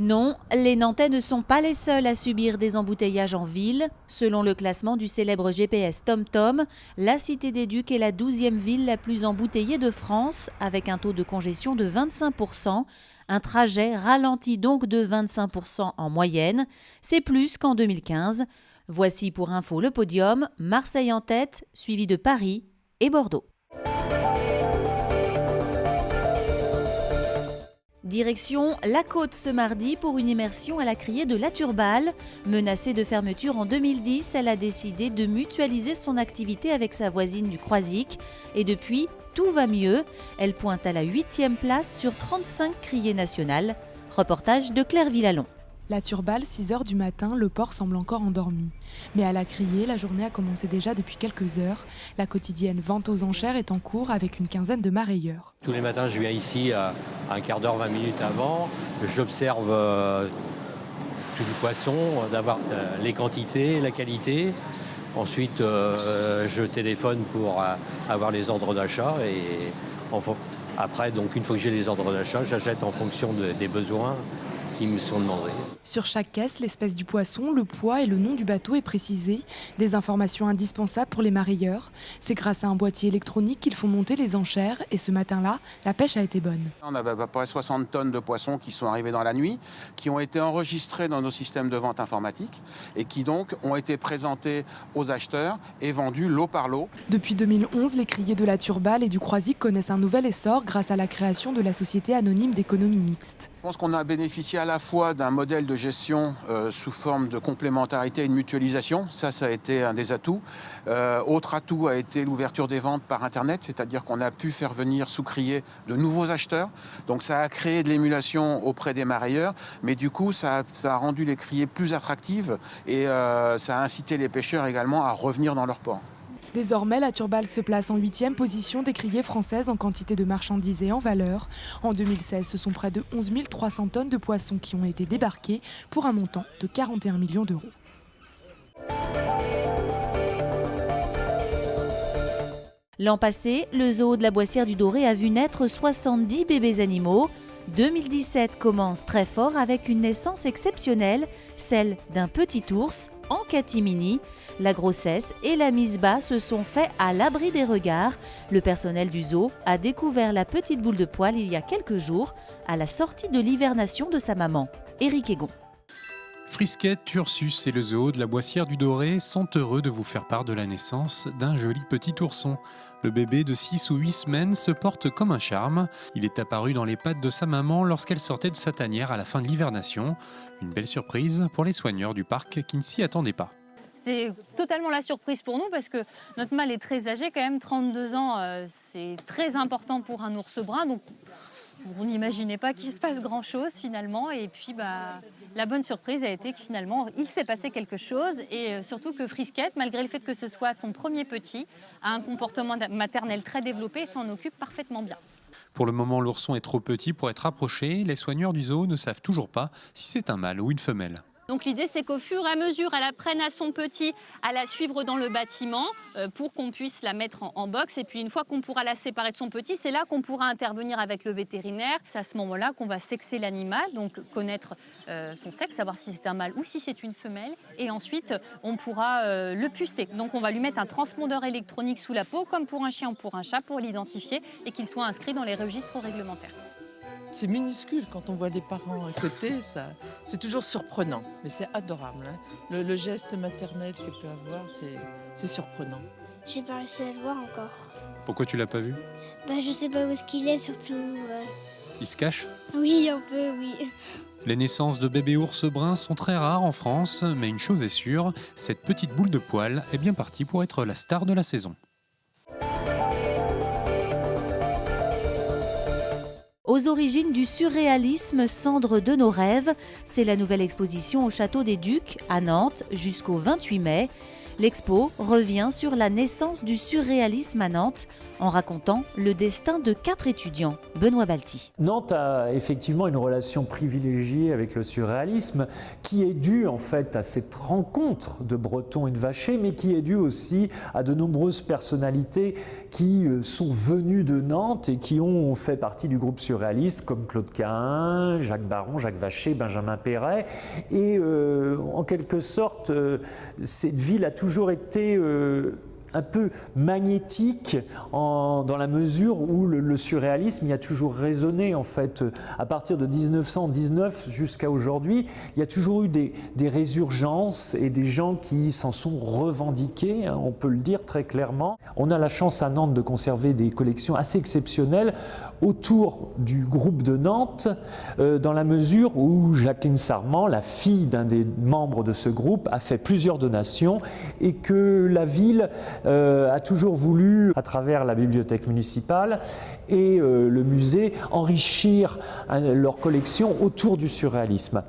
Non, les Nantais ne sont pas les seuls à subir des embouteillages en ville. Selon le classement du célèbre GPS TomTom, la Cité des Ducs est la 12e ville la plus embouteillée de France, avec un taux de congestion de 25%. Un trajet ralentit donc de 25% en moyenne. C'est plus qu'en 2015. Voici pour info le podium, Marseille en tête, suivi de Paris et Bordeaux. Direction la Côte ce mardi pour une immersion à la criée de La Turballe. Menacée de fermeture en 2010, elle a décidé de mutualiser son activité avec sa voisine du Croisic. Et depuis, tout va mieux. Elle pointe à la 8e place sur 35 criées nationales. Reportage de Claire Villalon. La Turballe, 6h du matin, le port semble encore endormi. Mais à la criée, la journée a commencé déjà depuis quelques heures. La quotidienne vente aux enchères est en cours avec une quinzaine de marailleurs. Tous les matins, je viens ici à un quart d'heure, 20 minutes avant. J'observe tout le poisson, d'avoir les quantités, la qualité. Ensuite, je téléphone pour avoir les ordres d'achat. Et après, donc, une fois que j'ai les ordres d'achat, j'achète en fonction des besoins qui me sont demandés. Sur chaque caisse, l'espèce du poisson, le poids et le nom du bateau est précisé. Des informations indispensables pour les marailleurs. C'est grâce à un boîtier électronique qu'ils font monter les enchères. Et ce matin-là, la pêche a été bonne. On avait à peu près 60 tonnes de poissons qui sont arrivés dans la nuit, qui ont été enregistrés dans nos systèmes de vente informatique et qui donc ont été présentés aux acheteurs et vendus lot par lot. Depuis 2011, les criées de la Turballe et du Croisic connaissent un nouvel essor grâce à la création de la Société anonyme d'économie mixte. Je pense qu'on a bénéficié à la fois d'un modèle de gestion sous forme de complémentarité et de mutualisation. Ça a été un des atouts. Autre atout a été l'ouverture des ventes par Internet, c'est-à-dire qu'on a pu faire venir sous criée de nouveaux acheteurs. Donc ça a créé de l'émulation auprès des marailleurs, mais du coup ça a rendu les criées plus attractives et ça a incité les pêcheurs également à revenir dans leur port. Désormais, la Turballe se place en 8e position des criées françaises en quantité de marchandise et en valeur. En 2016, ce sont près de 11 300 tonnes de poissons qui ont été débarquées pour un montant de 41 millions d'euros. L'an passé, le zoo de la Boissière du Doré a vu naître 70 bébés animaux. 2017 commence très fort avec une naissance exceptionnelle, celle d'un petit ours en catimini. La grossesse et la mise bas se sont faits à l'abri des regards. Le personnel du zoo a découvert la petite boule de poil il y a quelques jours à la sortie de l'hivernation de sa maman. Éric Egon. Frisquette, Ursus et le zoo de la Boissière du Doré sont heureux de vous faire part de la naissance d'un joli petit ourson. Le bébé de 6 ou 8 semaines se porte comme un charme. Il est apparu dans les pattes de sa maman lorsqu'elle sortait de sa tanière à la fin de l'hivernation. Une belle surprise pour les soigneurs du parc qui ne s'y attendaient pas. C'est totalement la surprise pour nous parce que notre mâle est très âgé, quand même 32 ans, c'est très important pour un ours brun. Donc on n'imaginait pas qu'il se passe grand-chose finalement. Et puis la bonne surprise a été que finalement il s'est passé quelque chose et surtout que Frisquette, malgré le fait que ce soit son premier petit, a un comportement maternel très développé et s'en occupe parfaitement bien. Pour le moment, l'ourson est trop petit pour être approché. Les soigneurs du zoo ne savent toujours pas si c'est un mâle ou une femelle. Donc l'idée, c'est qu'au fur et à mesure, elle apprenne à son petit à la suivre dans le bâtiment pour qu'on puisse la mettre en box. Et puis une fois qu'on pourra la séparer de son petit, c'est là qu'on pourra intervenir avec le vétérinaire. C'est à ce moment-là qu'on va sexer l'animal, donc connaître son sexe, savoir si c'est un mâle ou si c'est une femelle. Et ensuite, on pourra le pucer. Donc on va lui mettre un transpondeur électronique sous la peau, comme pour un chien ou pour un chat, pour l'identifier et qu'il soit inscrit dans les registres réglementaires. C'est minuscule quand on voit les parents à côté, c'est toujours surprenant, mais c'est adorable. Hein. Le geste maternel que peut avoir, c'est surprenant. J'ai pas réussi à le voir encore. Pourquoi tu l'as pas vu ? Je sais pas où est-ce qu'il est surtout. Il se cache ? Oui, un peu, oui. Les naissances de bébés ours bruns sont très rares en France, mais une chose est sûre, cette petite boule de poil est bien partie pour être la star de la saison. Aux origines du surréalisme, cendres de nos rêves, c'est la nouvelle exposition au Château des Ducs, à Nantes, jusqu'au 28 mai. L'expo revient sur la naissance du surréalisme à Nantes en racontant le destin de 4 étudiants. Benoît Balti. Nantes a effectivement une relation privilégiée avec le surréalisme qui est due en fait à cette rencontre de Breton et de Vacher, mais qui est due aussi à de nombreuses personnalités qui sont venues de Nantes et qui ont fait partie du groupe surréaliste comme Claude Cahun, Jacques Baron, Jacques Vacher, Benjamin Perret. Et en quelque sorte, cette ville a toujours été un peu magnétique dans la mesure où le surréalisme y a toujours résonné en fait. À partir de 1919 jusqu'à aujourd'hui, il y a toujours eu des résurgences et des gens qui s'en sont revendiqués, hein, on peut le dire très clairement. On a la chance à Nantes de conserver des collections assez exceptionnelles autour du groupe de Nantes, dans la mesure où Jacqueline Sarment, la fille d'un des membres de ce groupe, a fait plusieurs donations et que la ville a toujours voulu, à travers la bibliothèque municipale et le musée, enrichir leur collection autour du surréalisme.